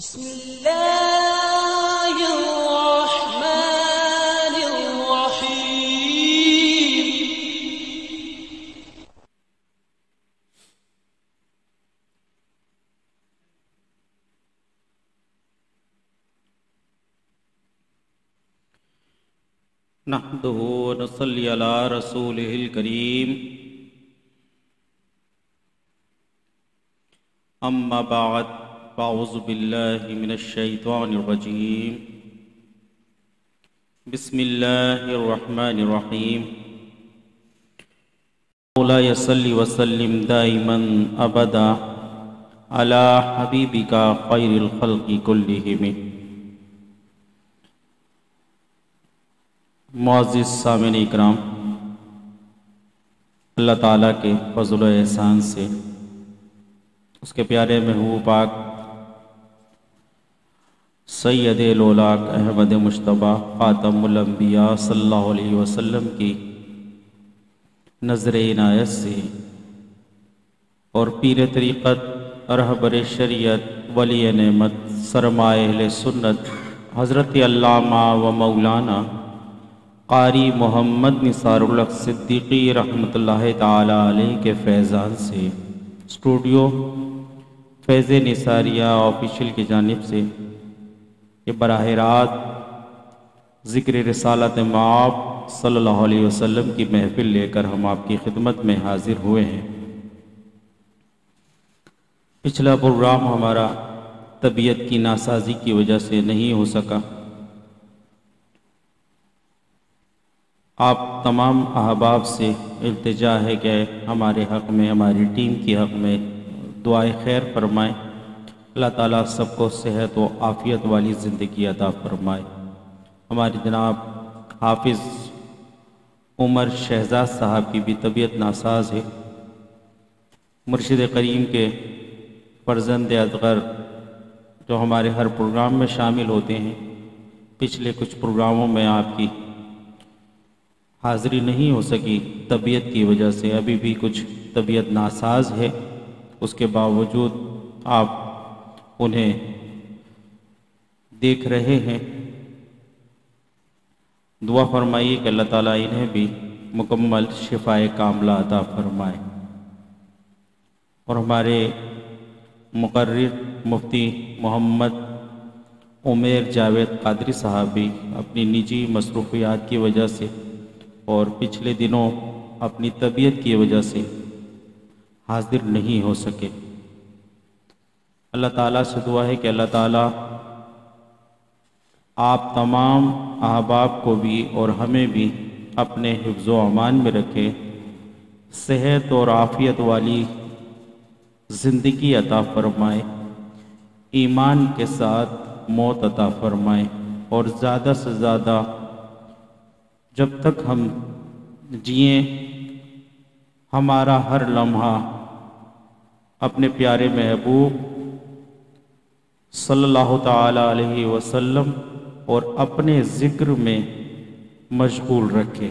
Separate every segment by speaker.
Speaker 1: بسم الله الرحمن الرحيم.
Speaker 2: نحمده ونصلي على رسوله الكريم. أما بعد فأعوذ بالله من الشيطان الرجيم. بسم الله الرحمن الرحيم. مولاي صل وسلم دائما أبدا على حبيبك خير الخلق كلهم. معزز سامعین اکرام، اللہ تعالیٰ کے فضل و احسان سے اس کے پیارے محبوب پاک سید الاولاق احمد مجتبیٰ خاتم الانبیاء صلی اللہ علیہ وسلم کی نظر عنایت سے اور پیر طریقت رہبر شریعت ولی نعمت سرمایہ اہل سنت حضرت علامہ و مولانا قاری محمد نثار الحق صدیقی رحمۃ اللہ تعالی علیہ کے فیضان سے اسٹوڈیو فیض نثاریہ آفیشیل کی جانب سے یہ براہ راست ذکر رسالت مآب صلی اللہ علیہ وسلم کی محفل لے کر ہم آپ کی خدمت میں حاضر ہوئے ہیں۔ پچھلا پروگرام ہمارا طبیعت کی ناسازی کی وجہ سے نہیں ہو سکا۔ آپ تمام احباب سے التجا ہے کہ ہمارے حق میں، ہماری ٹیم کی حق میں دعائے خیر فرمائیں۔ اللہ تعالیٰ سب کو صحت و عافیت والی زندگی عطا فرمائے۔ ہمارے جناب حافظ عمر شہزاد صاحب کی بھی طبیعت ناساز ہے۔ مرشد کریم کے فرزند اصغر جو ہمارے ہر پروگرام میں شامل ہوتے ہیں، پچھلے کچھ پروگراموں میں آپ کی حاضری نہیں ہو سکی طبیعت کی وجہ سے، ابھی بھی کچھ طبیعت ناساز ہے، اس کے باوجود آپ انہیں دیکھ رہے ہیں۔ دعا فرمائیے کہ اللہ تعالیٰ انہیں بھی مکمل شفائے کاملہ عطا فرمائے۔ اور ہمارے مقرر مفتی محمد عمیر جاوید قادری صاحب بھی اپنی نجی مصروفیات کی وجہ سے اور پچھلے دنوں اپنی طبیعت کی وجہ سے حاضر نہیں ہو سکے۔ اللہ تعالیٰ سے دعا ہے کہ اللہ تعالیٰ آپ تمام احباب کو بھی اور ہمیں بھی اپنے حفظ و امان میں رکھے، صحت اور عافیت والی زندگی عطا فرمائے، ایمان کے ساتھ موت عطا فرمائے، اور زیادہ سے زیادہ جب تک ہم جئیں ہمارا ہر لمحہ اپنے پیارے محبوب صلی اللہ تعالی علیہ وسلم اور اپنے ذکر میں مشغول رکھے،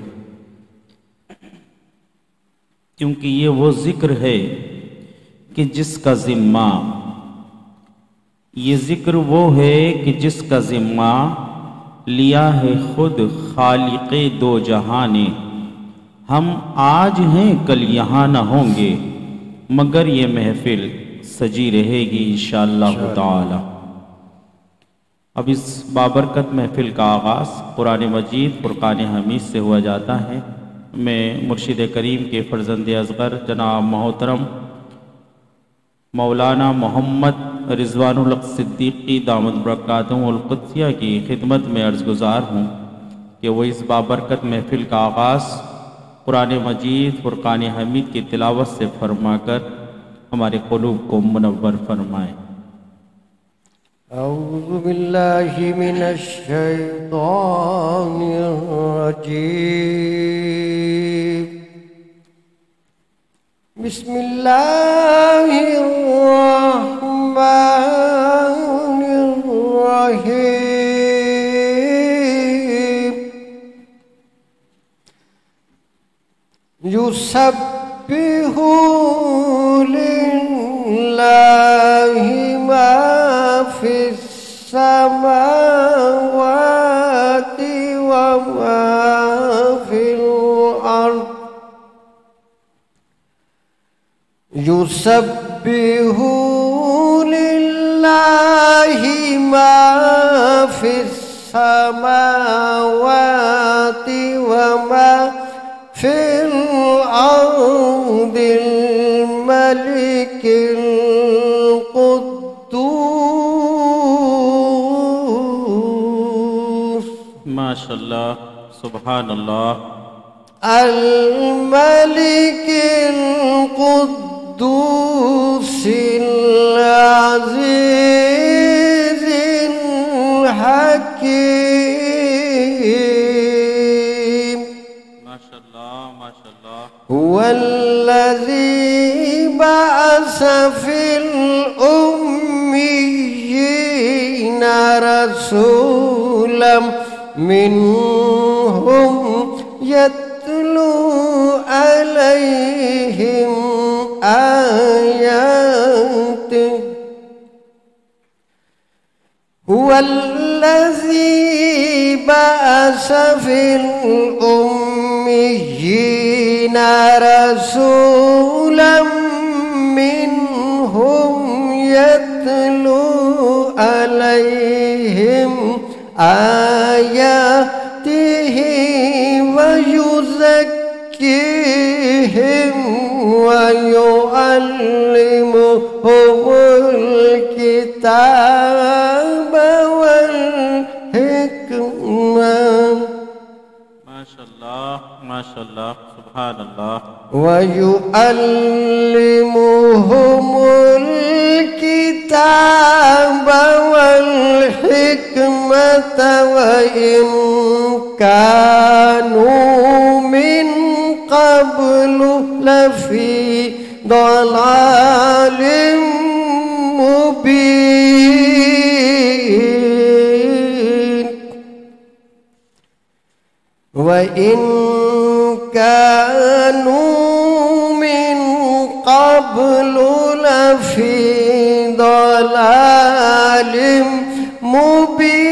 Speaker 2: کیونکہ یہ وہ ذکر ہے کہ جس کا ذمہ، یہ ذکر وہ ہے کہ جس کا ذمہ لیا ہے خود خالق دو جہاں نے۔ ہم آج ہیں کل یہاں نہ ہوں گے، مگر یہ محفل سجی رہے گی انشاءاللہ تعالی۔ اب اس بابرکت محفل کا آغاز قرآن مجید فرقان حمید سے ہوا جاتا ہے۔ میں مرشد کریم کے فرزند اصغر جناب محترم مولانا محمد رضوان الحق صدیقی دامت برکاتہم القدسیہ کی خدمت میں عرض گزار ہوں کہ وہ اس بابرکت محفل کا آغاز قرآن مجید فرقان حمید کی تلاوت سے فرما کر ہمارے قلوب کو منور فرمائیں۔
Speaker 3: اعوذ باللہ من الشیطان الرجیم، بسم اللہ الرحمن الرحیم، یسبح للہ ما فی السماوات وما في الأرض يسبح لله ما في السماوات وما في الأرض الملك القدوس
Speaker 2: ما شاء الله سبحان الله
Speaker 3: الملك القدوس العزيز الحكيم
Speaker 2: ما شاء الله ما شاء الله
Speaker 3: هو الذي بعث في الأميين رسولا منهم يتلو عليهم آياته هو الذي بعث في الأميين رسولا منهم يتلو عليهم آياته ويزكيهم ويعلمهم الكتاب والحكمة
Speaker 2: ما شاء الله ما شاء الله سبحان الله
Speaker 3: ويعلمهم الكتاب والحكمة وإن كانوا من قبل لفي ضلال مبين وإن كانوا من قبل لفي ضلال مبين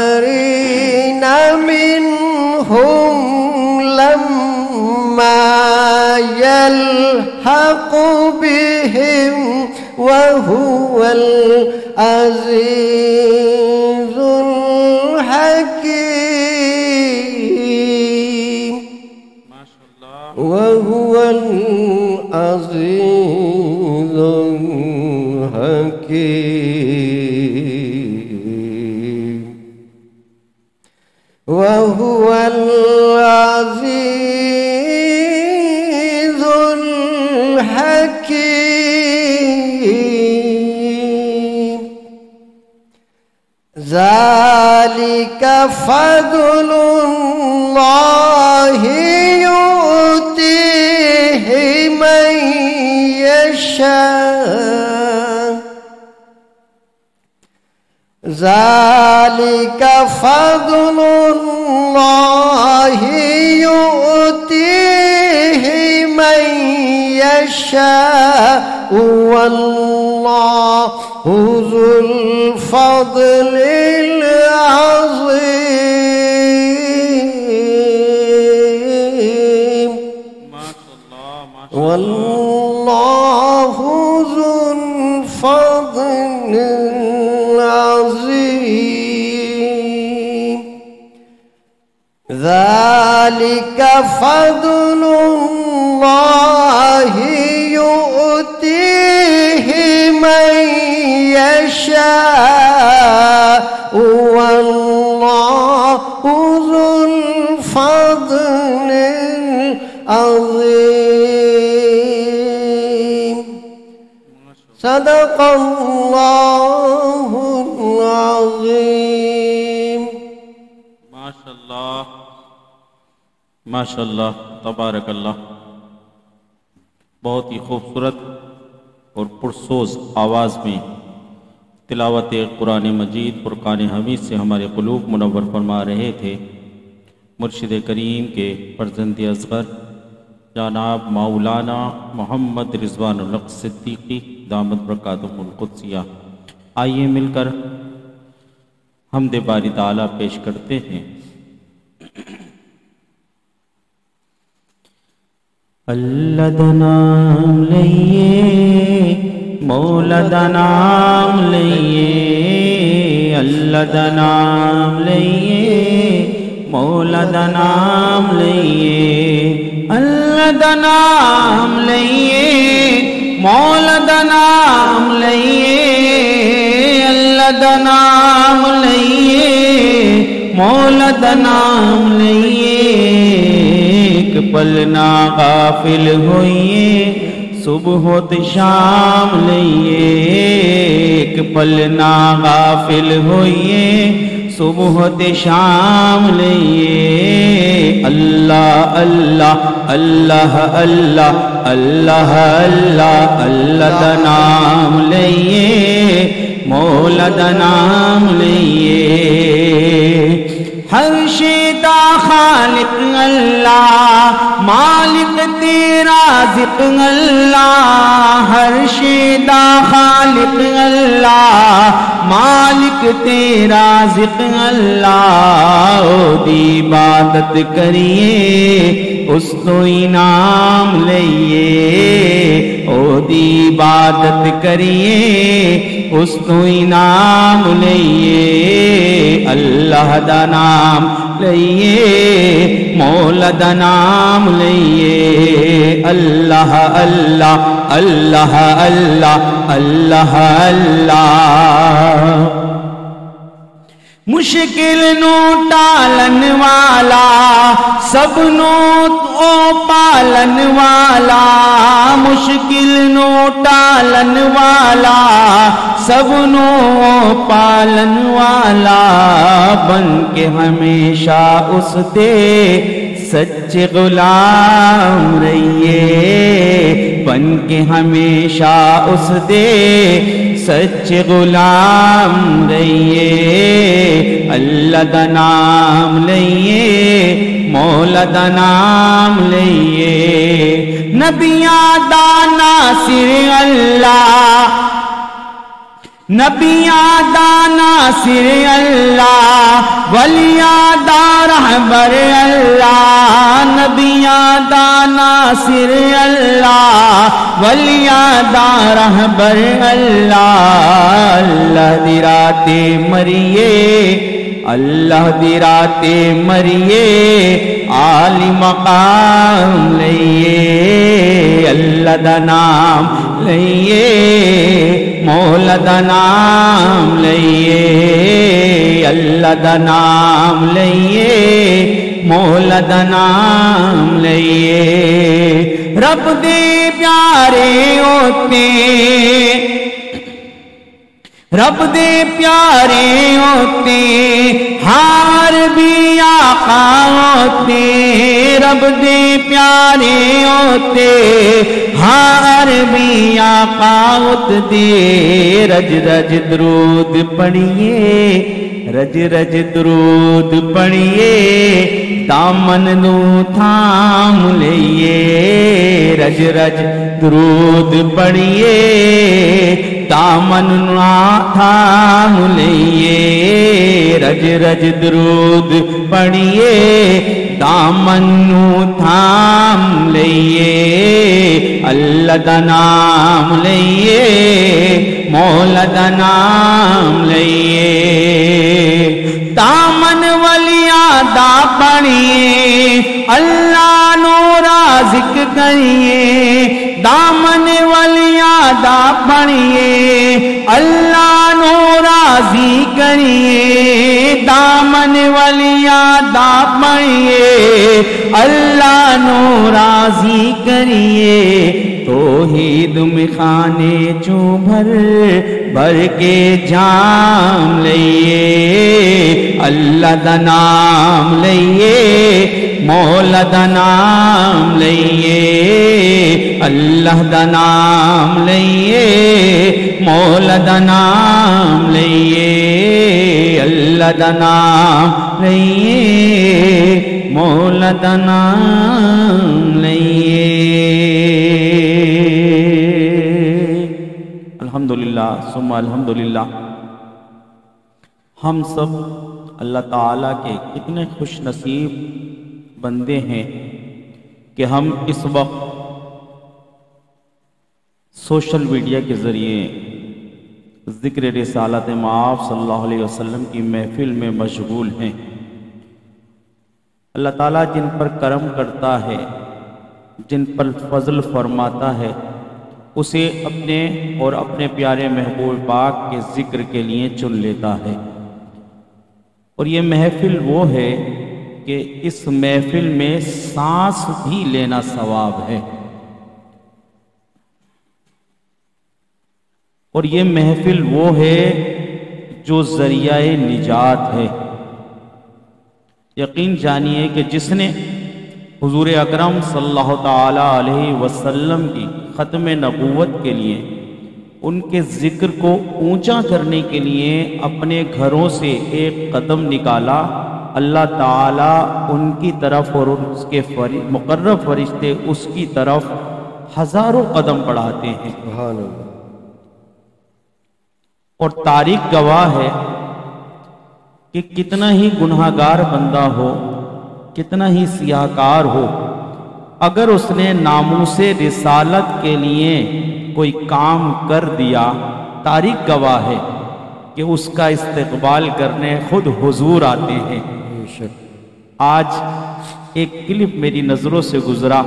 Speaker 3: وآخرين منهم لما يلحق بهم وهو العزيز الحكيم
Speaker 2: ما شاء الله
Speaker 3: وهو العزيز الحكيم وهو العزيز الحكيم ذلك فضل الله يؤتيه من يشاء ذلك فضل الله يؤتيه من يشاء والله ذو الفضل العظيم
Speaker 2: ما شاء الله ما شاء الله
Speaker 3: والله ذو الفضل العظيم ذلك فضل الله يؤتيه من يشاء والله ذو الفضل العظيم صدق الله العظيم
Speaker 2: ماشاء اللہ ماشاء اللہ تبارک اللہ. بہت ہی خوبصورت اور پرسوز آواز میں تلاوت قرآن مجید فرقان حمید سے ہمارے قلوب منور فرما رہے تھے. مرشد کریم کے فرزند اصغر جناب مولانا محمد رضوان الحق صدیقی دامت برکاتہم القدسیہ، آئیے مل کر حمد باری تعالیٰ پیش کرتے ہیں۔ اللہ دا نام لئیے، مولا دا نام لئیے، اللہ دا نام لئیے، مولا دا نام لئیے، اللہ دا نام لئیے، مولا دا نام لئیے، اللہ دا نام لئیے، مولا دا نام لئیے، ایک پل نہ غافل ہوئیے، صبح و شام لئیے، ایک پل نہ غافل ہوئیے، صبح و شام لئیے، اللہ اللہ اللہ اللہ اللہ اللہ اللہ دا نام لئیے، مولا دا نام لئیے، ہر شے دا خالق اللہ، مالک تیرا رازق اللہ، ہر شے دا خالق اللہ، مالک تیرا رازق اللہ، او دی عبادت کریے اس تو انعام لئیے، او دی عبادت کریے اس تو انعام لئیے، اللہ دا نام لئیے، مولا دا نام لئیے، اللہ اللہ اللہ اللہ اللہ اللہ، مشکل نو ٹالن والا، سب نو او پالن والا، مشکل نو ٹالن والا، سب نو پالن والا، بن کے ہمیشہ اس دے سچے غلام رہیے، بن کے ہمیشہ اس دے سچے غلام رہیے، اللہ دا نام لئیے، مولا دا نام لئیے، نبیاں دا ناصر اللہ، نبیاں دا ناصر اللہ، ولیاں دا رہبر اللہ، نبیاں دا ناصر اللہ، ولیاں دا رہبر اللہ، اللہ دی راتے مریے، اللہ دی راتے مریے، عالی مقام لئیے، اللہ دا نام لئیے، مولا دا نام لئیے، اللہ دا نام لئیے، مولا دا نام لئیے، رب دے پیارے ہوتے، رب دے پیارے ہوتے، ہار بھی آقا ہوتے، رب دے پیارے ہوتے، ہار بھی آقا ہوتے، رج رج درود پڑھیے، رج رج درود پڑھیے، دامن نو تھام لئیے، رج رج درود پڑھیے، دامن نو تھام لئیے، رج رج درود پڑھیے، دامن نو تھام لئیے، اللہ دا نام لئیے، مولا دا نام لئیے، دامن ولیاں دا پڑھیے، اللہ نو رازق کریے، دامن ولیاں دا پڑھیے، اللہ نو راضی کریے، دامن ولیاں دا پڑھیے، اللہ نو راضی کریے، توحید میں خانے چوں بھر بھر کے جام لئیے، اللہ دا نام لئیے، مولا دا نام لئیے، اللہ دا نام لئیے، مولا دا نام لئیے، اللہ دا نام لئیے، مولدنا لئیے۔ الحمدللہ ثم الحمدللہ۔ ہم سب اللہ تعالیٰ کے کتنے خوش نصیب بندے ہیں کہ ہم اس وقت سوشل میڈیا کے ذریعے ذکر رسالت مآب صلی اللہ علیہ وسلم کی محفل میں مشغول ہیں۔ اللہ تعالیٰ جن پر کرم کرتا ہے، جن پر فضل فرماتا ہے، اسے اپنے اور اپنے پیارے محبوب پاک کے ذکر کے لیے چن لیتا ہے۔ اور یہ محفل وہ ہے کہ اس محفل میں سانس بھی لینا ثواب ہے، اور یہ محفل وہ ہے جو ذریعہ نجات ہے۔ یقین جانیے کہ جس نے حضور اکرم صلی اللہ تعالی علیہ وسلم کی ختم نبوت کے لیے، ان کے ذکر کو اونچا کرنے کے لیے اپنے گھروں سے ایک قدم نکالا، اللہ تعالیٰ ان کی طرف اور اس کے مقرب فرشتے اس کی طرف ہزاروں قدم بڑھاتے ہیں۔
Speaker 3: سبحان اللہ۔
Speaker 2: اور تاریخ گواہ ہے کہ کتنا ہی گناہگار بندہ ہو، کتنا ہی سیاہکار ہو، اگر اس نے ناموس رسالت کے لیے کوئی کام کر دیا، تاریخ گواہ ہے کہ اس کا استقبال کرنے خود حضور آتے ہیں۔
Speaker 3: بے شک۔
Speaker 2: آج ایک کلپ میری نظروں سے گزرا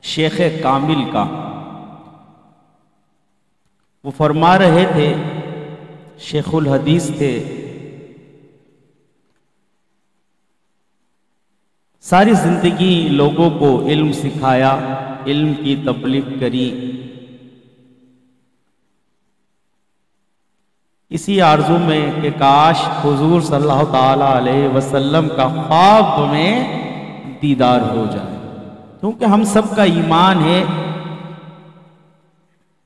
Speaker 2: شیخ کامل کا، وہ فرما رہے تھے، شیخ الحدیث تھے، ساری زندگی لوگوں کو علم سکھایا، علم کی تبلیغ کری، اسی آرزو میں کہ کاش حضور صلی اللہ تعالی علیہ وسلم کا خواب میں دیدار ہو جائے، کیونکہ ہم سب کا ایمان ہے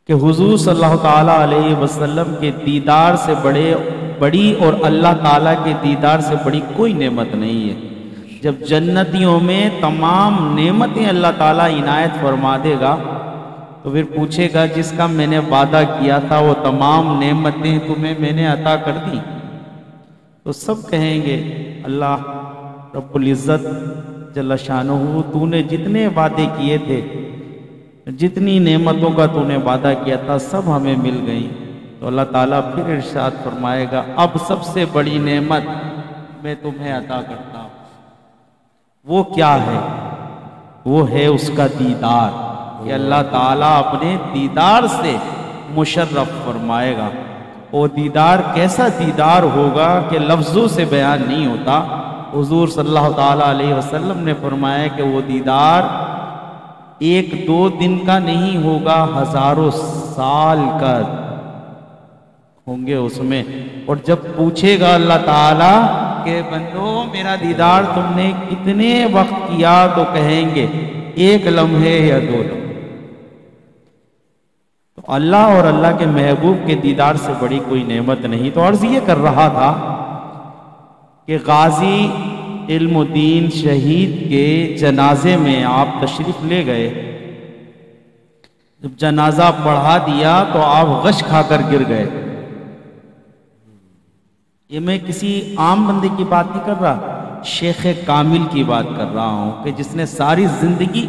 Speaker 2: کہ حضور صلی اللہ تعالیٰ علیہ وسلم کے دیدار سے بڑی اور اللہ تعالیٰ کے دیدار سے بڑی کوئی نعمت نہیں ہے۔ جب جنتیوں میں تمام نعمتیں اللہ تعالیٰ عنایت فرما دے گا تو پھر پوچھے گا جس کا میں نے وعدہ کیا تھا وہ تمام نعمتیں تمہیں میں نے عطا کر دی؟ تو سب کہیں گے اللہ رب العزت جل شانہ، تو نے جتنے وعدے کیے تھے، جتنی نعمتوں کا تو نے وعدہ کیا تھا، سب ہمیں مل گئیں۔ تو اللہ تعالیٰ پھر ارشاد فرمائے گا اب سب سے بڑی نعمت میں تمہیں عطا کرتا ہوں۔ وہ کیا ہے؟ وہ ہے اس کا دیدار، کہ اللہ تعالیٰ اپنے دیدار سے مشرف فرمائے گا۔ وہ دیدار کیسا دیدار ہوگا کہ لفظوں سے بیان نہیں ہوتا۔ حضور صلی اللہ تعالیٰ علیہ وسلم نے فرمایا کہ وہ دیدار ایک دو دن کا نہیں ہوگا، ہزاروں سال کا ہوں گے اس میں۔ اور جب پوچھے گا اللہ تعالیٰ کہ بندو میرا دیدار تم نے کتنے وقت کیا، تو کہیں گے ایک لمحے یا دو لمحے۔ تو اللہ اور اللہ کے محبوب کے دیدار سے بڑی کوئی نعمت نہیں۔ تو عرض یہ کر رہا تھا کہ غازی علم الدین شہید کے جنازے میں آپ تشریف لے گئے، جب جنازہ پڑھا دیا تو آپ غش کھا کر گر گئے۔ یہ میں کسی عام بندے کی بات نہیں کر رہا، شیخ کامل کی بات کر رہا ہوں کہ جس نے ساری زندگی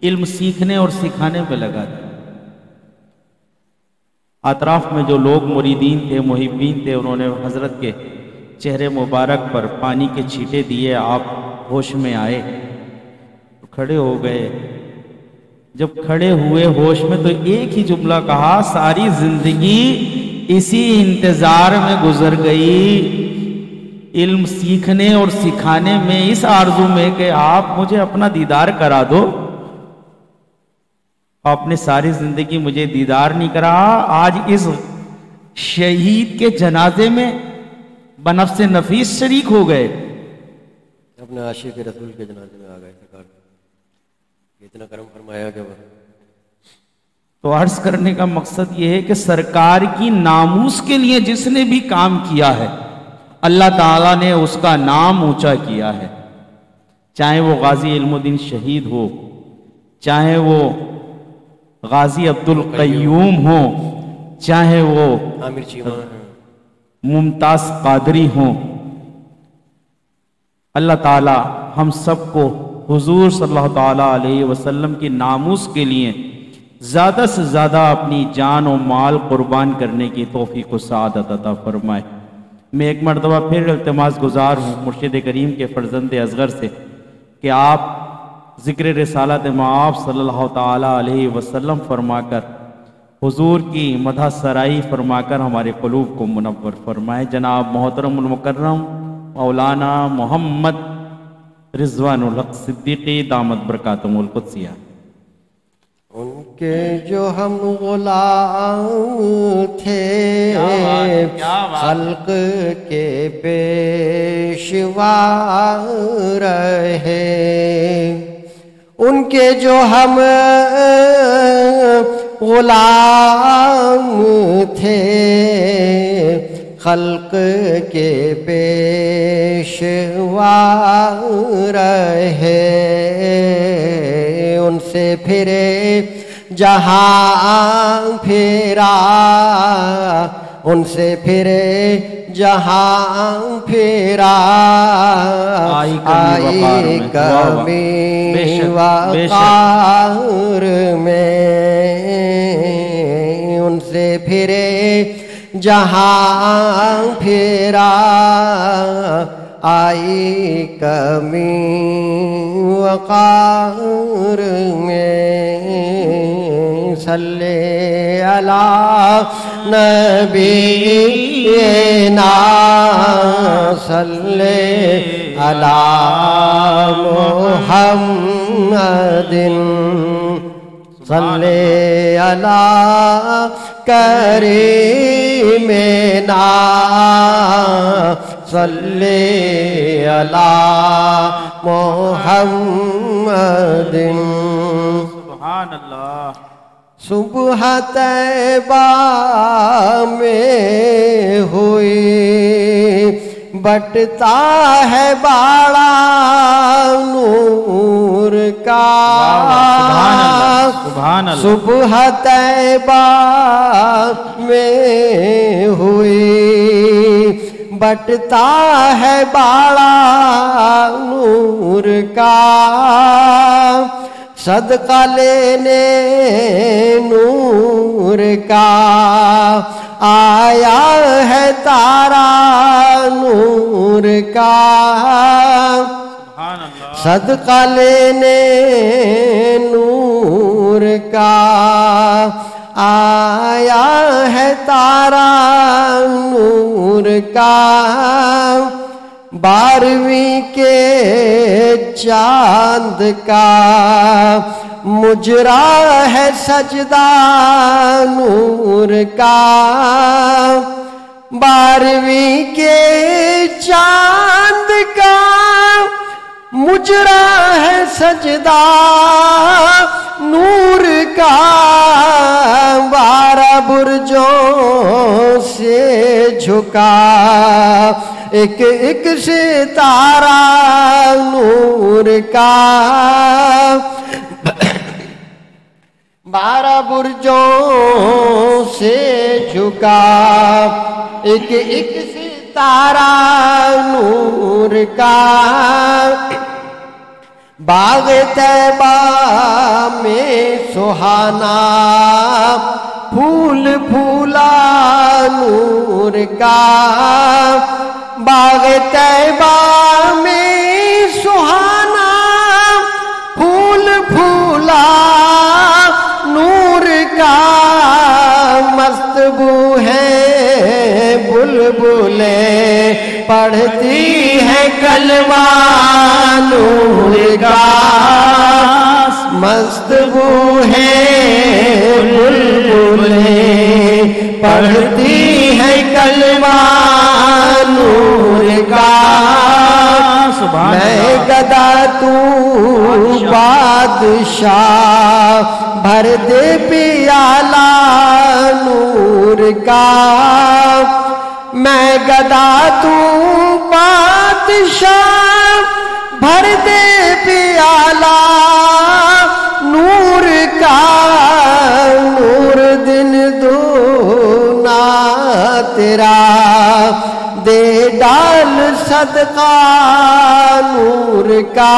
Speaker 2: علم سیکھنے اور سکھانے پہ لگا دی۔ اطراف میں جو لوگ مریدین تھے، محبین تھے، انہوں نے حضرت کے چہرے مبارک پر پانی کے چھینٹے دیے، آپ ہوش میں آئے، کھڑے ہو گئے۔ جب کھڑے ہوئے ہوش میں تو ایک ہی جملہ کہا، ساری زندگی اسی انتظار میں گزر گئی، علم سیکھنے اور سکھانے میں، اس آرزو میں کہ آپ مجھے اپنا دیدار کرا دو۔ آپ نے ساری زندگی مجھے دیدار نہیں کرا، آج اس شہید کے جنازے میں بنفس نفیس شریک ہو گئے،
Speaker 3: اپنے عاشق رسول کے جنازے میں آ گئے، سرکار اتنا کرم فرمایا کہ
Speaker 2: تو عرض کرنے کا مقصد یہ ہے کہ سرکار کی ناموس کے لیے جس نے بھی کام کیا ہے، اللہ تعالیٰ نے اس کا نام اونچا کیا ہے، چاہے وہ غازی علم الدین شہید ہو، چاہے وہ غازی عبد القیوم ہو، چاہے وہ
Speaker 3: عامر چیمہ
Speaker 2: ممتاز قادری ہوں، اللہ تعالیٰ ہم سب کو حضور صلی اللہ تعالیٰ علیہ وسلم کی ناموس کے لیے زیادہ سے زیادہ اپنی جان و مال قربان کرنے کی توفیق و سعادت عطا فرمائے۔ میں ایک مرتبہ پھر التماس گزار ہوں مرشد کریم کے فرزند اصغر سے کہ آپ ذکر رسالت مآب صلی اللہ تعالیٰ علیہ وسلم فرما کر حضور کی مدح سرائی فرما کر ہمارے قلوب کو منور فرمائے۔ جناب محترم المکرم مولانا محمد رضوان الحق صدیقی دامت برکاتہم القدسیہ،
Speaker 3: ان کے جو ہم غلام تھے خلق کے پیشوا رہے، ان کے جو ہم غلام تھے خلق کے پیشوا رہے، ان سے پھرے جہاں پھرا، ان سے پھرے جہاں پھرا، آئی کمی وقار میں، ان سے پھرے جہاں پھرا، آئی کمی وقار میں، صلی علی نبینا، صلی علی محمد، صلی علی کریمنا، صلی علی محمد۔
Speaker 2: سبحان اللہ۔
Speaker 3: صبح طیبہ میں ہوئی بٹتا ہے باڑا نور کا،
Speaker 2: سبحان اللہ۔
Speaker 3: صبح طیبہ میں ہوئی بٹتا ہے باڑا نور کا، صدقہ لینے نور کا آیا ہے تارا نور کا، صدقہ لینے نور کا آیا ہے تارا نور کا، 12ویں کے چاند کا مجرا ہے سجدہ نور کا، 12ویں کے چاند کا مجرا ہے سجدہ نور کا، 12 برجوں سے جھکا ایک ایک ستارہ نور کا، 12 برجوں سے جھکا ایک ایک ستارہ نور کا، باغ طیبہ میں سہانا پھول پھولا نور کا، باغ طیبہ میں سہانا پھول پھولا نور کا، مست بو ہے بلبلیں پڑھتی ہے کلمہ نور کا، مست بو ہے بلبلیں پڑھتی ہے کلمہ نور کا، میں گدا تو بادشاہ بھر دے پیالہ نور کا،
Speaker 4: میں گدا تو بادشاہ بھر دے پیالہ نور کا نور دن دونا تیرا دے ڈال صدقہ نور کا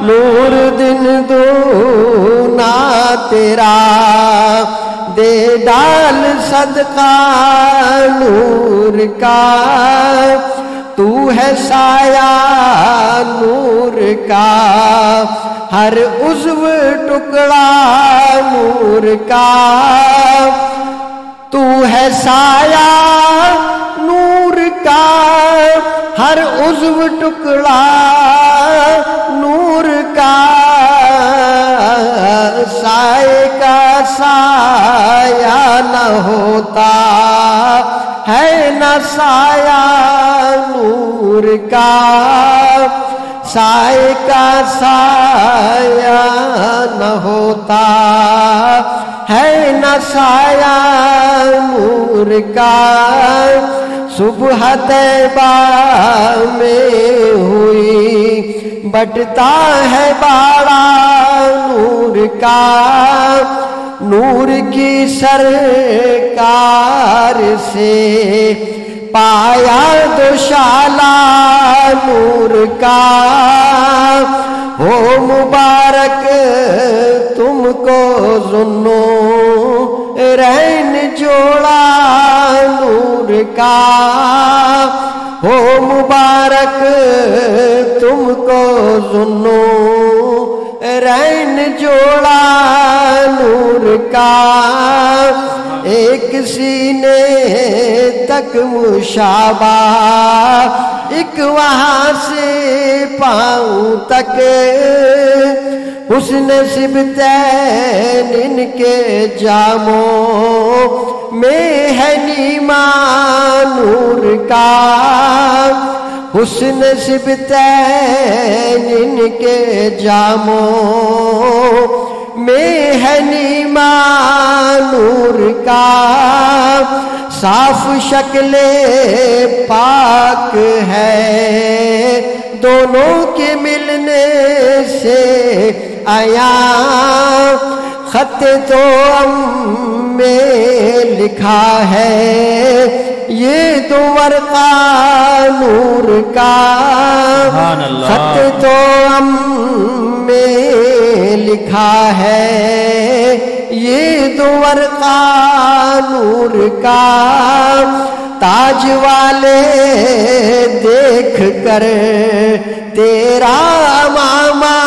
Speaker 4: نور دن دونا تیرا دے ڈال صدقہ نور کا تو ہے سایہ نور کا ہر عضو ٹکڑا نور کا تو ہے سایہ نور کا ہر عضو ٹکڑا نور کا سائے کا سایہ نہ ہوتا ہے نہ سایہ نور کا سائے کا سایہ نہ ہوتا ہے نہ سایہ نور کا صبح طیبہ میں ہوئی بٹتا ہے باڑا نور کا نور کی سرکار سے پایا دوشالہ نور کا ہو مبارک تم کو ذوالنورین جوڑا نور کا ہو مبارک تم کو ذوالنورین جوڑا نور کا ایک سینے تک مشابہ ایک وہاں سے پاؤں تک حسن سبتین ان کے جاموں میں ہے نیما نور کا حسن سبتین ان کے جاموں میں ہے نیما نور کا صاف شکل پاک ہے دونوں کے ملنے سے عیاں خط تو میں لکھا ہے یہ دو ورقہ نور کا خط تو میں لکھا ہے یہ دو ورقہ نور کا تاج والے دیکھ کر تیرا امامہ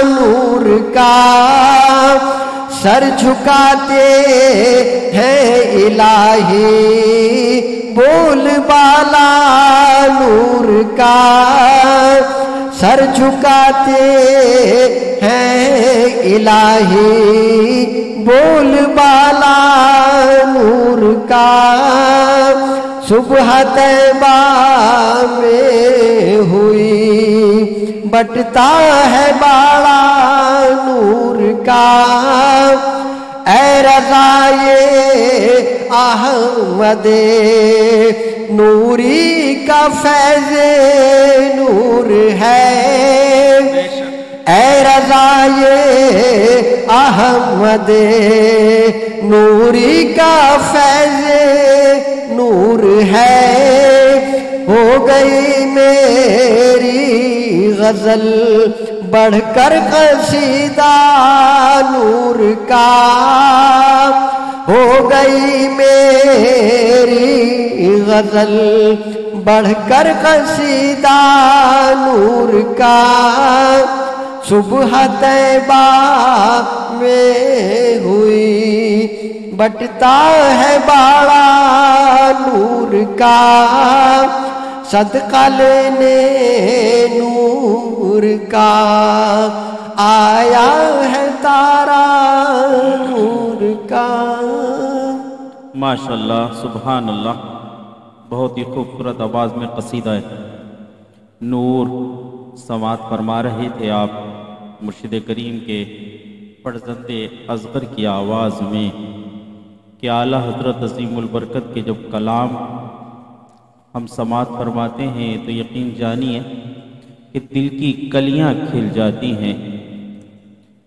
Speaker 4: نور کا سر جھکاتے ہیں الہی بول بالا نور کا سر جھکاتے ہیں الہی بول بالا نور کا صبح طیبہ میں ہوئی بٹتا ہے باڑا نور کا اے رضائے احمد نوری کا فیض نور ہے اے رضائے احمد نوری کا فیض نور ہے ہو گئی میری غزل بڑھ کر قصیدہ نور کا ہو گئی میری غزل بڑھ کر قصیدہ نور کا صبح طیبہ میں ہوئی بٹتا ہے باڑا نور کا صدقہ لینے نور کا آیا ہے تارا نور کا۔
Speaker 2: ماشاءاللہ سبحان اللہ، بہت ہی خوبصورت آواز میں قصیدہ ہے نور سماعت فرما رہے تھے آپ مرشد کریم کے فرزند اصغر کی آواز میں کہ اعلیٰ حضرت عظیم البرکت کے جب کلام ہم سماعت فرماتے ہیں تو یقین جانیے کہ دل کی کلیاں کھل جاتی ہیں،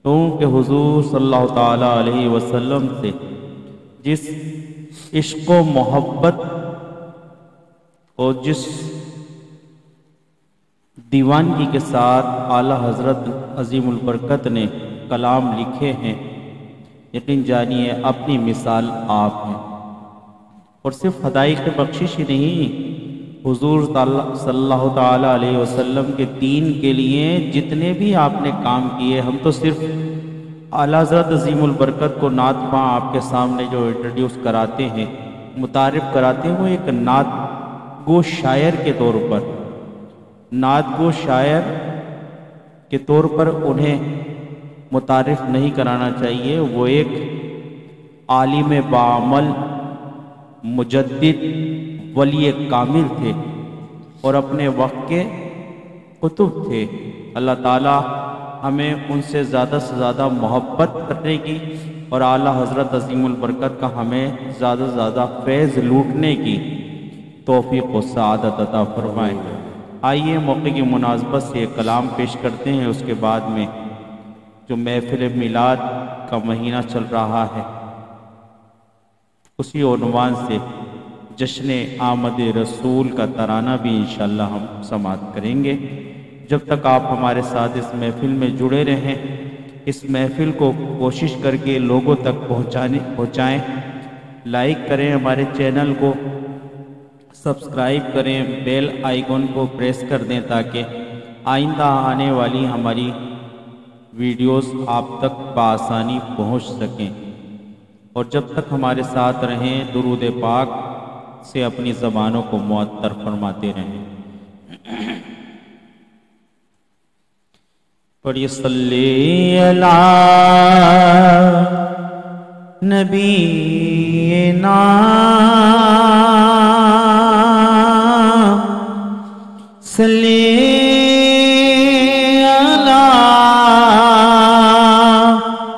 Speaker 2: کیونکہ حضور صلی اللہ تعالیٰ علیہ وسلم سے جس عشق و محبت اور جس دیوانگی کے ساتھ اعلیٰ حضرت عظیم البرکت نے کلام لکھے ہیں، یقین جانیے اپنی مثال آپ ہیں۔ اور صرف حدائق بخشش ہی نہیں، حضور صلی اللہ تعالیٰ علیہ وسلم کے دین کے لیے جتنے بھی آپ نے کام کیے، ہم تو صرف اعلیٰ حضرت عظیم البرکت کو نعت خواں آپ کے سامنے جو انٹروڈیوس کراتے ہیں، متعارف کراتے ہیں، وہ ایک نعت گو شاعر کے طور پر، نعت گو شاعر کے طور پر انہیں متعارف نہیں کرانا چاہیے۔ وہ ایک عالم بعمل، مجدد، ولی کامل تھے اور اپنے وقت کے قطب تھے۔ اللہ تعالیٰ ہمیں ان سے زیادہ محبت کرنے کی اور اعلیٰ حضرت عظیم البرکت کا ہمیں زیادہ سے زیادہ فیض لوٹنے کی توفیق و سعادت عطا فرمائے۔ آئیے موقع کی مناسبت سے کلام پیش کرتے ہیں، اس کے بعد میں جو محفل میلاد کا مہینہ چل رہا ہے اسی عنوان سے جشن آمد رسول کا ترانہ بھی انشاءاللہ ہم سماعت کریں گے۔ جب تک آپ ہمارے ساتھ اس محفل میں جڑے رہیں، اس محفل کو کوشش کر کے لوگوں تک پہنچائیں، لائک کریں، ہمارے چینل کو سبسکرائب کریں، بیل آئیکن کو پریس کر دیں تاکہ آئندہ آنے والی ہماری ویڈیوز آپ تک بآسانی پہنچ سکیں۔ اور جب تک ہمارے ساتھ رہیں، درود پاک سے اپنی زبانوں کو معطر فرماتے رہیں۔ پڑھیے صلی علی نبینا صلی علی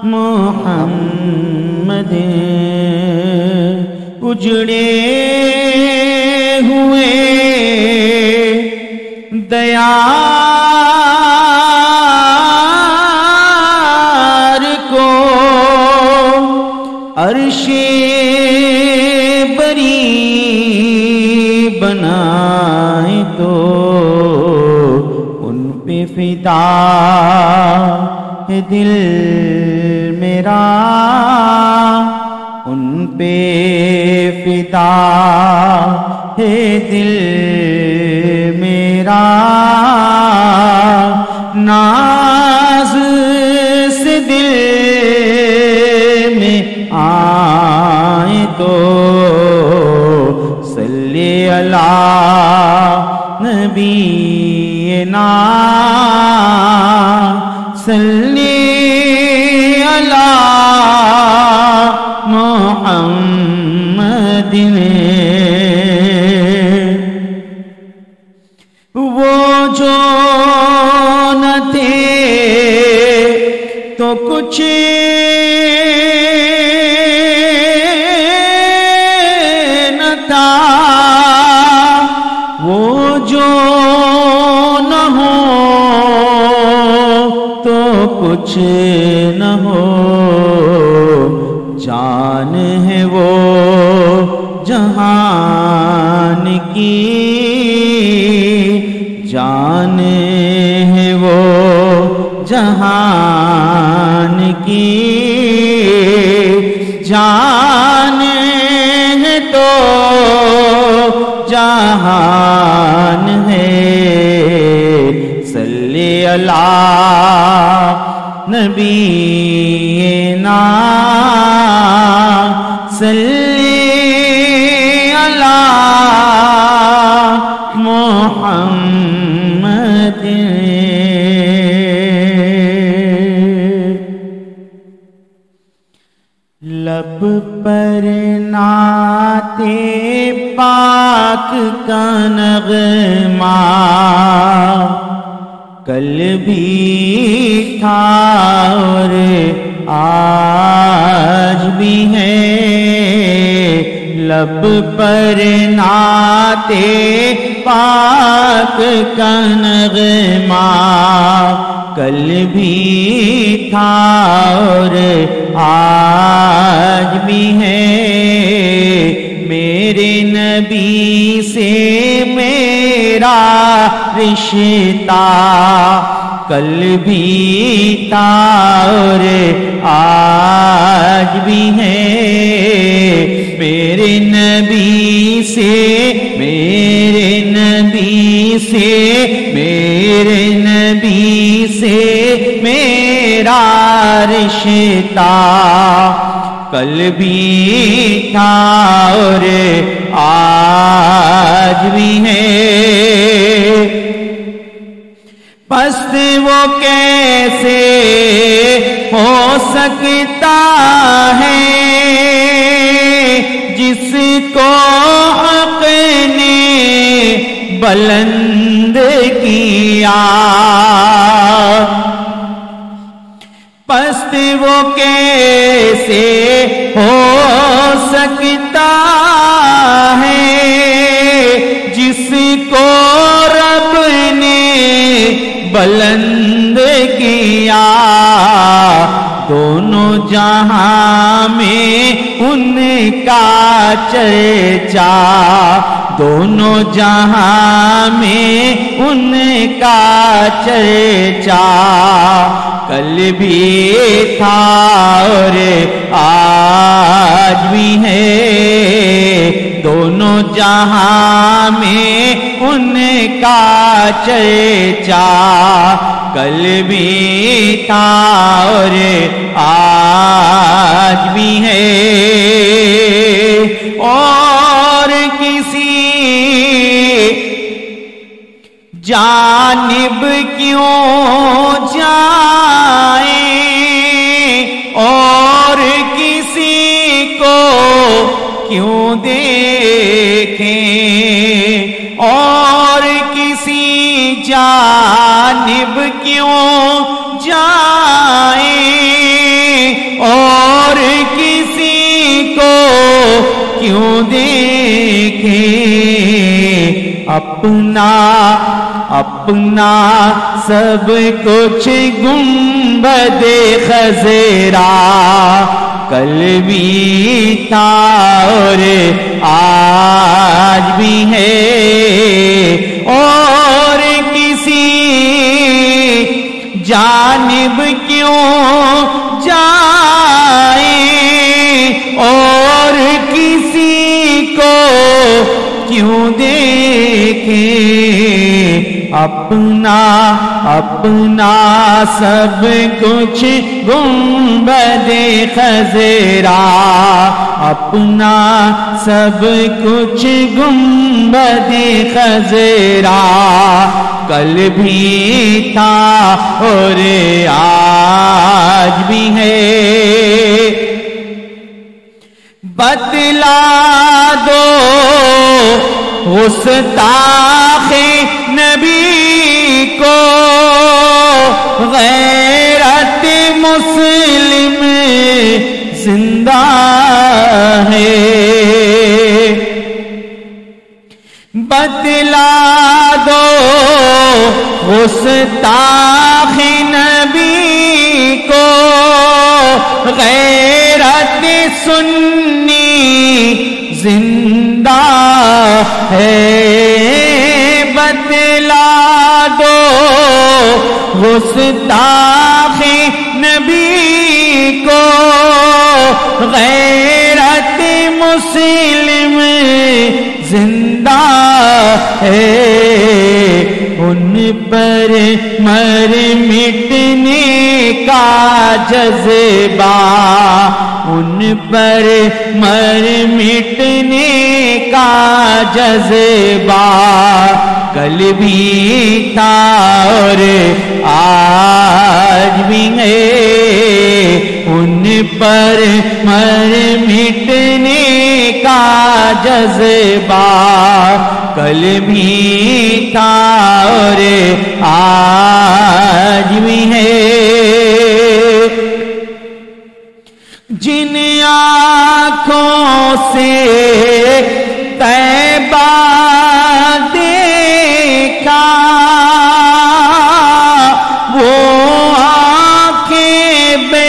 Speaker 2: محمد، اجڑے ہوئے دیار کو عرش بری بنائے تو ان پہ فدا ہے دل میرا، ان پہ فدا ہے دل میرا، ناز سے دل میں آئے تو صلی علی نبینا صلی علی محمد۔ وہ جو نہ تھے تو کچھ نہ تھا، وہ جو نہ ہو تو کچھ نہ ہو، جان ہے وہ جہان کی، جان ہے وہ جہان کی، جان ہے تو جہان ہے، صلی علی نبینا صلی علی محمد۔ لب پر نعت پاک کا نغمہ کل بھی تھا اور آج بھی ہے، لب پر نعت پاک کا نغمہ کل بھی تھا اور آج بھی ہے، میرے نبی سے میرا رشتہ کل بھی تھا اور آج بھی ہے، میرے نبی سے میرے نبی سے میرے نبی سے میرا رشتہ کل بھی تھا اور آج بھی ہے۔ پست وہ کیسے ہو سکتا ہے جس کو حق نے بلند کیا، پست وہ کیسے ہو سکتا ہے جس کو رب نے بلند کیا، دونوں جہاں میں ان کا چرچا، دونوں جہاں میں ان کا چرچا کل بھی تھا اور آج بھی ہے، دونوں جہاں میں ان کا چرچا کل بھی تھا اور آج بھی ہے۔ اور کسی جانب کیوں جائیں اور کسی کو کیوں دیکھیں، اور کسی جانب کیوں جائیں اور کسی کو کیوں دیکھیں، اپنا اپنا سب کچھ گنبد خضرا کل بھی تھا اور آج بھی ہے، اور کسی جانب کیوں جائیں اور کسی کو کیوں دیکھیں، اپنا اپنا سب کچھ گنبد خضرا، اپنا سب کچھ گنبد خضرا کل بھی تھا اور آج بھی ہے۔ بتلا دو گستاخ نبی کو غیرت مسلم زندہ ہے، بتلا دو گستاخ نبی کو غیرت سنی زندہ ہے، بتلا دو گستاخ نبی کو غیرت مسلم زندہ ہے، ان پر مر مٹنے کا جذبہ، ان پر مر مٹنے کا جذبہ کل بھی تھا اور آج بھی ہے، ان پر مر مٹنے کا جذبہ کل بھی تھا اور آج بھی ہے۔ جن آنکھوں سے طیبہ دیکھا وہ آنکھیں بے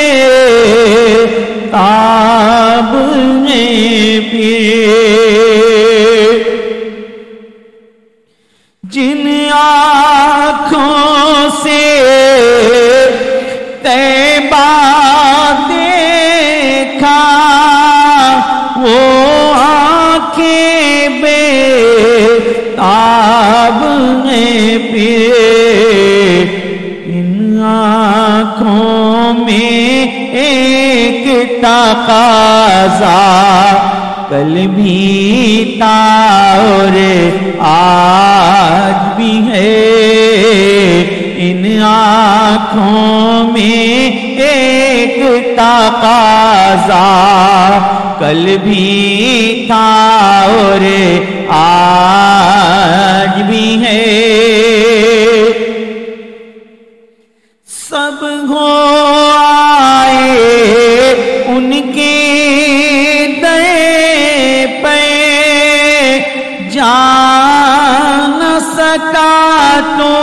Speaker 2: تاب ہیں پھر جن آنکھوں سے طیبہ دیکھا وہ آنکھیں بے تاب ہیں پھر ان آنکھوں میں ایک تقاضا کل بھی تھا اور آج بھی ہے ان آنکھوں میں ایک تقاضا کل بھی تھا اور آج بھی ہے سب ہو آئے ان کے در پہ جا نہ سکا تو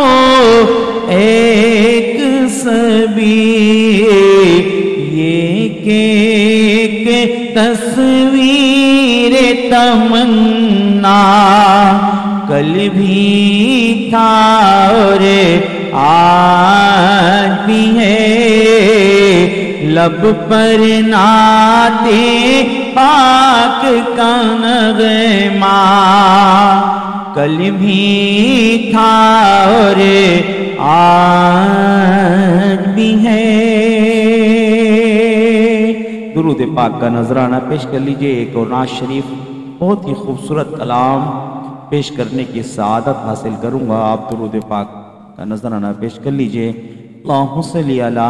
Speaker 2: ایک سبیر یہ کہ ایک تصویر تمنا کل بھی تھا اور آج بھی ہے لب پر نعت پاک کا نغمہ کل بھی تھا اور آج بھی ہے درود پاک کا نذرانہ پیش کر لیجئے ایک اور نعت شریف بہت ہی خوبصورت کلام پیش کرنے کی سعادت حاصل کروں گا آپ درود پاک کا نذرانہ پیش کر لیجئے اللہم صلی علی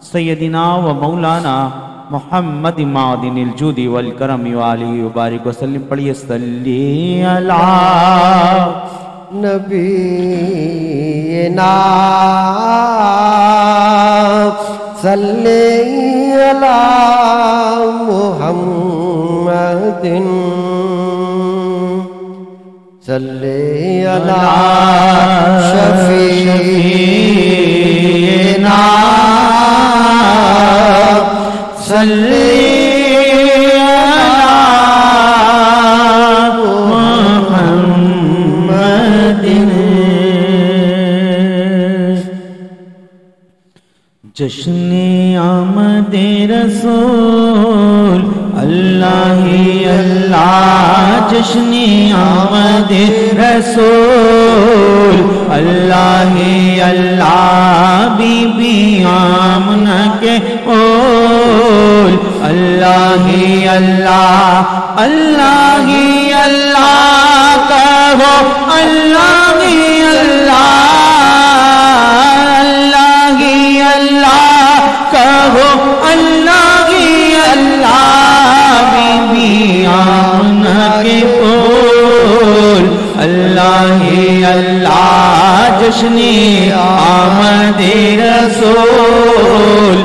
Speaker 2: سیدنا و مولانا محمد معدن الجود والکرم وآلہ وبارک وسلم پڑھیے صلی علی
Speaker 4: نبینا صلی علی محمد صلی علی شفیعنا صلی
Speaker 2: جشن آمد رسول اللہ اللہ جشن آمد رسول اللہ اللہ بی بی آمنہ کے قول اللہ اللہ اللہ اللہ کہو اللہ اللہ اللہ کہو اللہ اللہ بی بی آمنہ کے قول اللہ اللہ جشن آمد رسول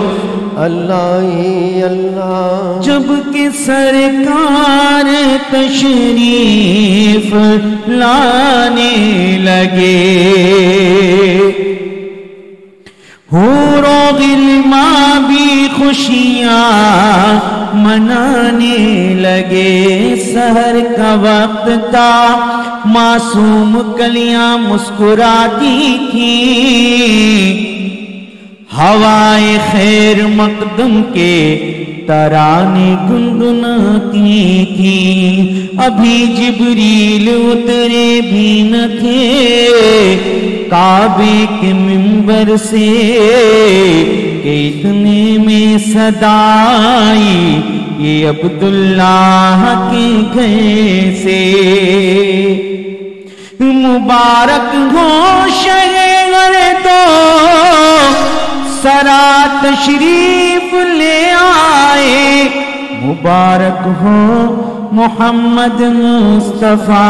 Speaker 2: اللہ اللہ جب کہ سرکار تشریف لانے لگے حور و غلماں بھی خوشیاں منانے لگے سحر کا وقت تھا معصوم کلیاں مسکراتی تھیں ہوائے خیر مقدم کے ترانے گنگناتی تھیں ابھی جبریل اترے بھی نہ تھے کعبے کے منبر سے کہ اتنے میں صدا آئی یہ عبداللہ کے گھر سے مبارک ہو شہر تو سرا تشریف لے آئے مبارک ہو محمد مصطفیٰ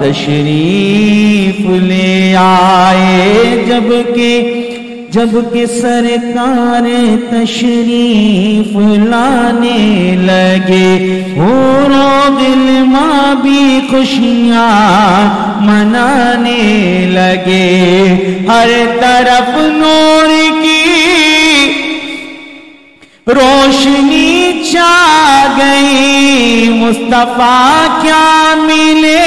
Speaker 2: تشریف لے آئے جبکہ جب کہ سرکار تشریف لانے لگے، حور و غلماں بھی خوشیاں منانے لگے، ہر طرف نور کی روشنی چھا گئی، مصطفیٰ کیا ملے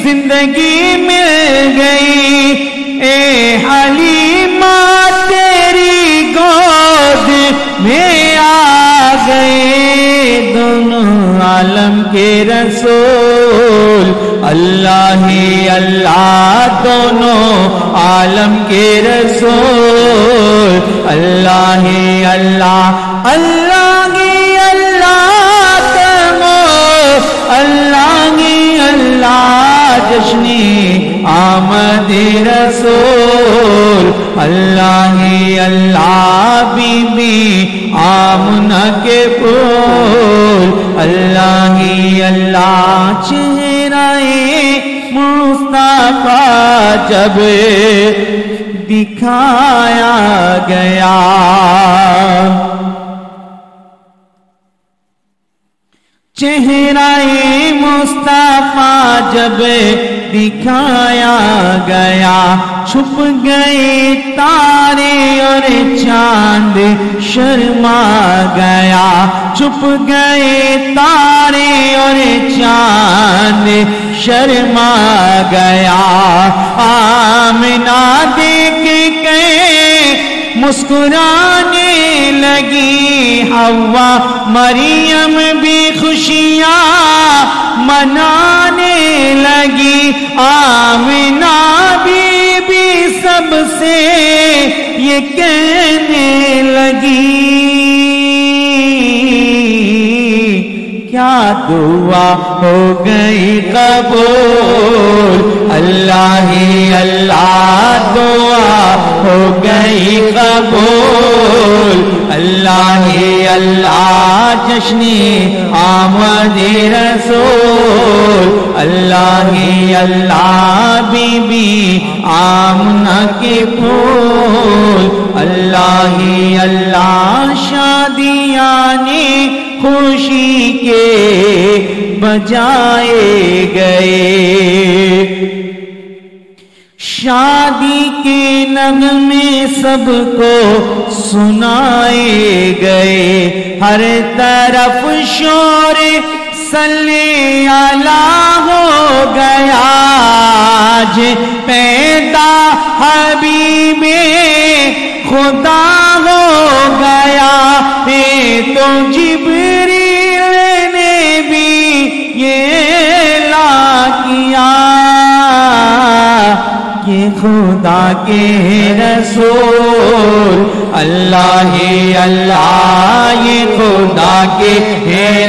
Speaker 2: زندگی مل گئی، اے حلیمہ تیری گود میں آ گئے دونوں عالم کے رسول، اللہ ہی اللہ دونوں عالم کے رسول، اللہ ہی اللہ اللہ ہی اللہ تمو، اللہ ہی اللہ جشن آمد رسول، اللہ ہی اللہ بی بی آمنہ کے پھول، اللہ ہی اللہ چہرہ مصطفیٰ جب دکھایا گیا، چہرہ مصطفیٰ جب دکھایا گیا، چھپ گئے تارے اور چاند شرما گیا، چھپ گئے تارے اور چاند شرما گیا، آمنہ دیکھ کے مسکرانے لگی، حوا مریم بھی خوشیاں منانے لگی، آمنہ بی بی سب سے یہ کہنے لگی، کیا دعا ہو گئی قبول، اللہ ہی اللہ دعا ہو گئی قبول، اللہ ہی اللہ جشن آمد رسول، اللہ ہی اللہ بی بی آمنہ کے پھول، اللہ ہی اللہ شادیانے خوشی کے بجائے گئے، شادی کے نغمے سب کو سنائے گئے، ہر طرف شور صلی اللہ ہو گیا، آج پیدا حبیب خدا ہو گیا، تو جبریل نے بھی یہ اعلان کیا کہ خدا کے رسول، اللہ ہی اللہ یہ خدا کے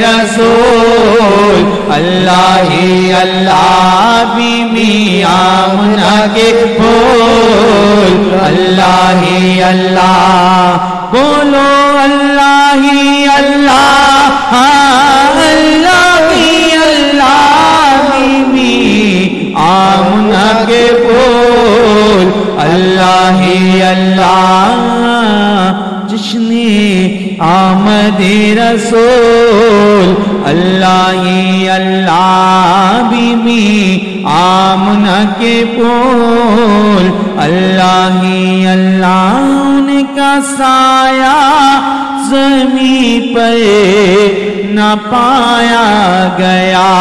Speaker 2: رسول، اللہ ہی اللہ بی بی آمنہ کے پھول، اللہ ہی اللہ بولو، اللہ ہی اللہ، اللہ ہی اللہ بی بی آمنہ کے پھول، اللہ ہی اللہ جشن آمد رسول، اللہ ہی اللہ بی بی آمنہ کے پھول، اللہ ہی اللہ ان کا سایہ زمین پر نہ پایا گیا،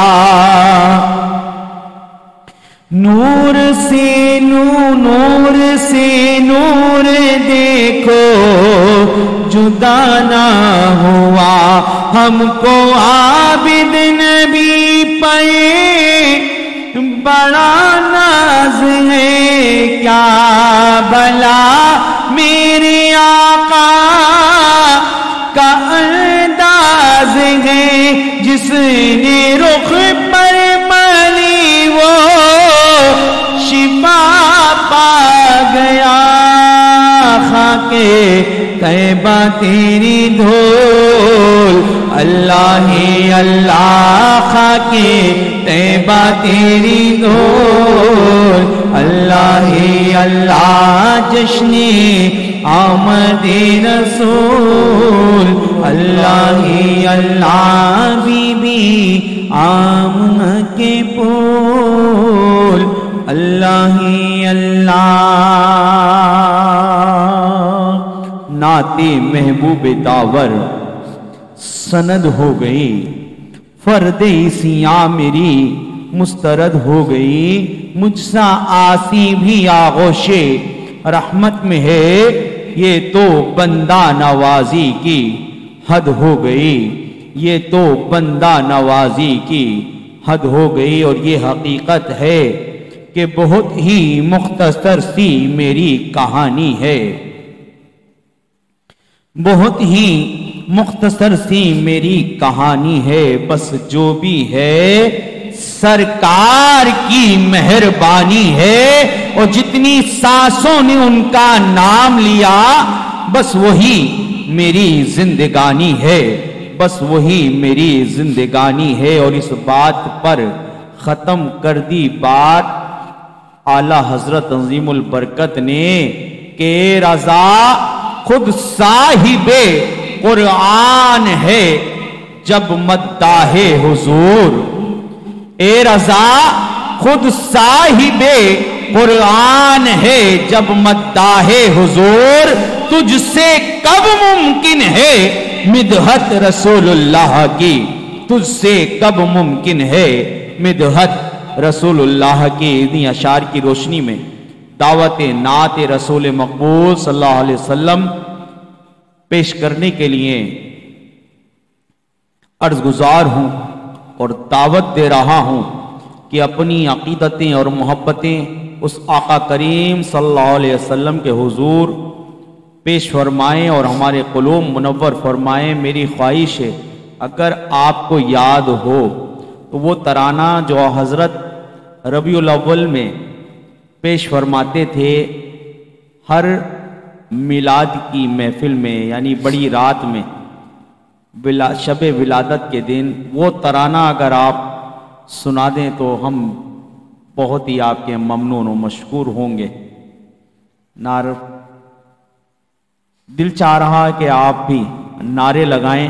Speaker 2: نور سے نور سے نور دیکھو جدا نہ ہوا، ہم کو عابد نبی پہ بڑا ناز ہے، کیا بلا میرے آقا کا انداز ہے، جس نے رخ پر ملی وہ شفا پا گیا، خاک طیبہ تیری دھول، اللہ ہی اللہ خاک طیبہ تیری دھول، اللہ ہی اللہ جشن آمد رسول اللہ ہی اللہ بی بی آمنہ کے پھول اللہ ہی اللہ نعت محبوب داور سند ہو گئی فرد سیاں میری مسترد ہو گئی مجھ سا آسی بھی آغوش رحمت میں ہے یہ تو بندہ نوازی کی حد ہو گئی یہ تو بندہ نوازی کی حد ہو گئی اور یہ حقیقت ہے کہ بہت ہی مختصر سی میری کہانی ہے بہت ہی مختصر سی میری کہانی ہے بس جو بھی ہے سرکار کی مہربانی ہے اور جتنی سانسوں نے ان کا نام لیا بس وہی میری زندگانی ہے بس وہی میری زندگانی ہے اور اس بات پر ختم کر دی بات اعلیٰ حضرت عظیم البرکت نے کہ رضا خود صاحب قرآن ہے جب مداح حضور اے رضا خود صاحب قرآن ہے جب مداح حضور تجھ سے کب ممکن ہے مدحت رسول اللہ کی تجھ سے کب ممکن ہے مدحت رسول اللہ کی اتنی اشعار کی روشنی میں دعوت نعت رسول مقبول صلی اللہ علیہ وسلم پیش کرنے کے لیے عرض گزار ہوں اور دعوت دے رہا ہوں کہ اپنی عقیدتیں اور محبتیں اس آقا کریم صلی اللہ علیہ وسلم کے حضور پیش فرمائیں اور ہمارے قلوب منور فرمائیں میری خواہش ہے اگر آپ کو یاد ہو تو وہ ترانہ جو حضرت ربیع الاول میں پیش فرماتے تھے ہر میلاد کی محفل میں یعنی بڑی رات میں شب ولادت کے دن وہ ترانہ اگر آپ سنا دیں تو ہم بہت ہی آپ کے ممنون و مشکور ہوں گے دل چاہ رہا ہے کہ آپ بھی نعرے لگائیں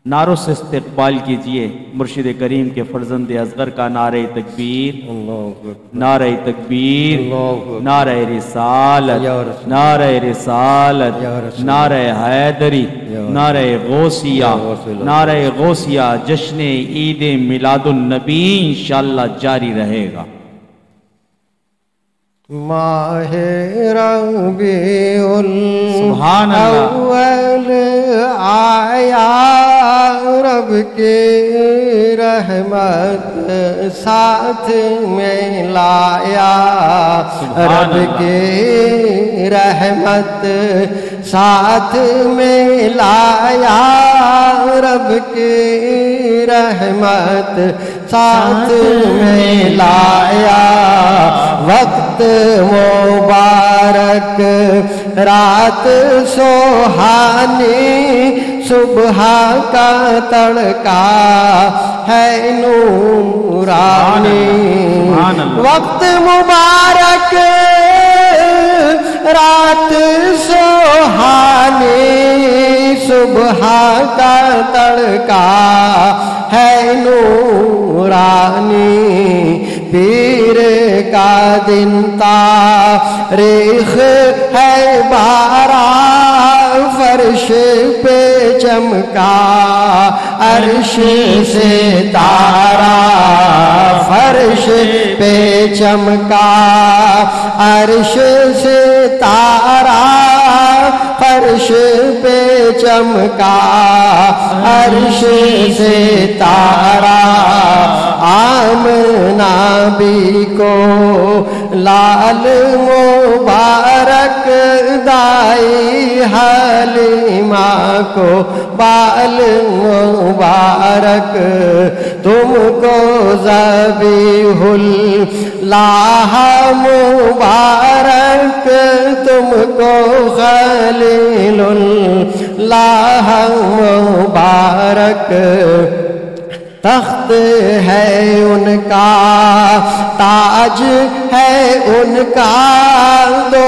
Speaker 2: نعروں سے استقبال کیجئے مرشد کریم کے فرزند اصغر کا نعرہ تکبیر نعرہ تکبیر نعرہ رسالت نعرہ رسالت نعرہ حیدری نعرہ غوثیہ نعرہ غوثیہ جشن عید میلاد النبی انشاءاللہ جاری رہے گا
Speaker 4: ماہ ربیع
Speaker 2: سبحان
Speaker 4: الاول آیا رب کی رحمت ساتھ میں لایا رب کی رحمت ساتھ میں لایا رب کی رحمت ساتھ میں لایا وقت مبارک رات سوہانی صبح کا تڑکا ہے نورانی وقت مبارک رات سوہانی صبح کا تڑکا ہے نورانی پیر کا دن تاریخ ہے 12 فرش پہ چمکا عرش سے تارا فرش پہ چمکا عرش سے تارا فرش پہ چمکا عرش سے تارا آمنہ بی کو لال مبارک دائی حلیمہ کو بال مبارک تم کو ذبیح اللہ مبارک تم کو خلیل اللہ مبارک تخت ہے ان کا تاج ہے ان کا دو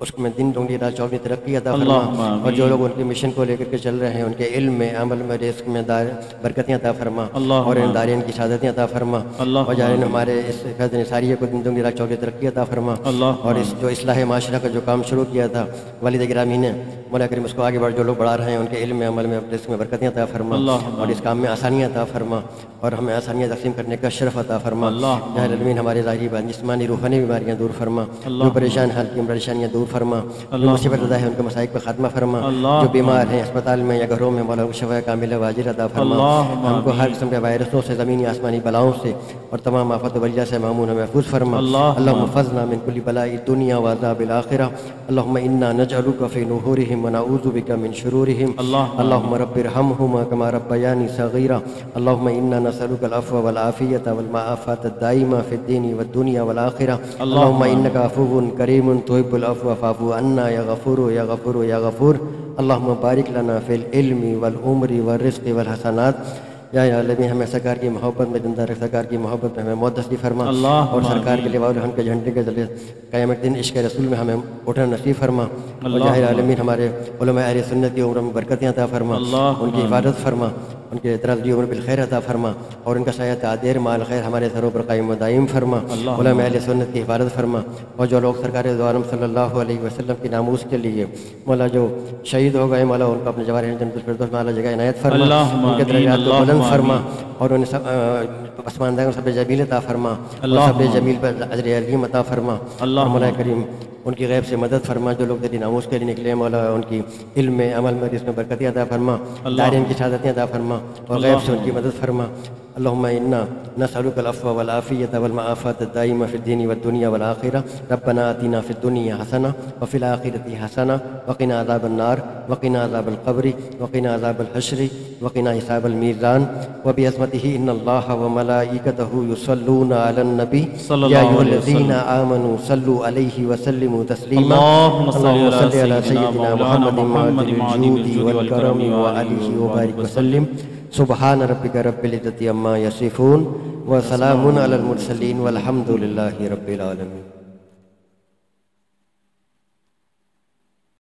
Speaker 3: اس میں دن دگنی رات چوگنی ترقی عطا فرما،
Speaker 2: اللہم آمین۔
Speaker 3: اور جو لوگ ان کے مشن کو لے کر کے چل رہے ہیں ان کے علم میں، عمل میں، رزق میں برکتیں عطا فرما،
Speaker 2: اللہم
Speaker 3: اور ان
Speaker 2: آمین۔
Speaker 3: دارین کی شہادتیں عطا فرما،
Speaker 2: اللہم
Speaker 3: اور جارین
Speaker 2: آمین۔
Speaker 3: ہمارے اس فیض نثاریہ کو دن دگنی رات چوگنی ترقی عطا فرما،
Speaker 2: اللہم
Speaker 3: اور اس جو اصلاح معاشرہ کا جو کام شروع کیا تھا والد گرامی نے، مولا کریم اس کو آگے بڑھ جو لوگ بڑھا رہے ہیں ان کے علم میں، عمل میں، رزق میں برکتیں عطا فرما،
Speaker 2: اللہم
Speaker 3: اور اس کام میں آسانیاں عطا فرما، اور ہمیں آسانیاں تقسیم کرنے کا شرف عطا فرما۔
Speaker 2: اللہم
Speaker 3: یا العالمین ہمارے ظاہری جسمانی روحانی بیماریاں دور فرما، جو
Speaker 2: اللہم
Speaker 3: پریشان حال کی پریشانیاں دور فرما، جو
Speaker 2: اللہم
Speaker 3: مصیبت زدہ ہے ان کے مسائل کا خاتمہ فرما،
Speaker 2: اللہم
Speaker 3: جو بیمار ہیں اسپتال میں یا گھروں میں مولا شفا کاملہ واجر عطا فرما،
Speaker 2: اللہم
Speaker 3: ہم کو ہر
Speaker 2: آمین۔
Speaker 3: قسم کے وائرسوں سے، زمینی آسمانی بلاؤں سے اور تمام آفات و بلیہ سے معمون و محفوظ فرما۔
Speaker 2: اللہم
Speaker 3: اللہم احفظنا من کل بلاء الدنیا وعذاب الآخرہ، اللہم انا نجعلک فی نحورہم ونعوذ بک من شرورہم،
Speaker 2: اللہم
Speaker 3: اللہم رب ارحمہما کما ربیانی صغیرہ، اللہم انا نسألک العفو والعافیۃ والمعافاة الدائمہ فی الدین والدنیا والآخرہ، اللہم انک عفو کریم تحب العفو فاعف عنا یا غفور یا غفور یا غفور، اللہم بارک لنا فی العلم والعمر والرزق والحسنات۔ یا العالمین ہمیں سرکار کی محبت میں زندہ رکھ، سرکار کی محبت میں ہمیں موت نصیب فرما،
Speaker 2: اللہم
Speaker 3: اور سرکار کے
Speaker 2: آمین۔
Speaker 3: لواء الحمد کے جھنڈے کے ذریعے قیامت دن عشق رسول میں ہمیں اٹھنا نصیب فرما، اور
Speaker 2: اللہم
Speaker 3: جاہر عالمین ہمارے علماء اہل سنت کی عمر میں برکتیں عطا فرما،
Speaker 2: اللہم
Speaker 3: ان کی حفاظت فرما، ان کے اعتراضی عمر بالخیر عطا فرما، اور ان کا سایہ تعدیر مال خیر ہمارے سروں پر قائم و دائم فرما،
Speaker 2: اللہم
Speaker 3: علماء اہل سنت کی حفاظت فرما، اور جو لوگ سرکار دو عالم صلی اللہ علیہ وسلم کی ناموس کے لیے مولا جو شہید ہو گئے، مولا ان کو اپنے جواہر جنت الفردوس میں اعلیٰ جگہ عنایت فرما،
Speaker 2: اللہم
Speaker 3: ان کے
Speaker 2: آمین،
Speaker 3: درجات کو بلند
Speaker 2: اللہم
Speaker 3: فرما،
Speaker 2: آمین۔
Speaker 3: اور انہیں پسماندہ سب جمیل عطا فرما، اور
Speaker 2: اللہم
Speaker 3: سب جمیل پر اجر عظیم عطا فرما، اور
Speaker 2: اللہم
Speaker 3: مولا کریم ان کی غیب سے مدد فرما، جو لوگ تیری ناموس کے لیے نکلے مولا ان کی علم میں، عمل میں، اس میں برکتیں عطا فرما، دارین کی شہادتیں عطا فرما، اور غیب سے ان کی مدد فرما۔ اللہم انا نسألک العفو والعافیۃ والمعافاة الدائمہ فی الدین والدنیا والآخرہ، ربنا آتنا فی الدنیا حسنہ وفی الآخرۃ حسنہ وقنا عذاب النار وقنا عذاب القبر وقنا عذاب الحشر وقنا حساب الميزان وبعظمتہ ان اللہ وملائکتہ یصلون علی النبی
Speaker 2: صلی
Speaker 3: یا
Speaker 2: اللہ
Speaker 3: ایھا
Speaker 2: علیہ
Speaker 3: الذین
Speaker 2: وسلم۔
Speaker 3: آمنوا صلوا علیہ وسلموا تسلیما،
Speaker 2: اللہم صل
Speaker 3: اللہم
Speaker 2: علی
Speaker 3: صل علی
Speaker 2: سیدنا
Speaker 3: سیدنا
Speaker 2: مولانا
Speaker 3: محمد
Speaker 2: محمد
Speaker 3: معدن الجود والکرم وآلہ وبارک وسلم، سبحان ربک رب العزة عما یصفون وسلام علی المرسلین والحمد للہ رب العالمین۔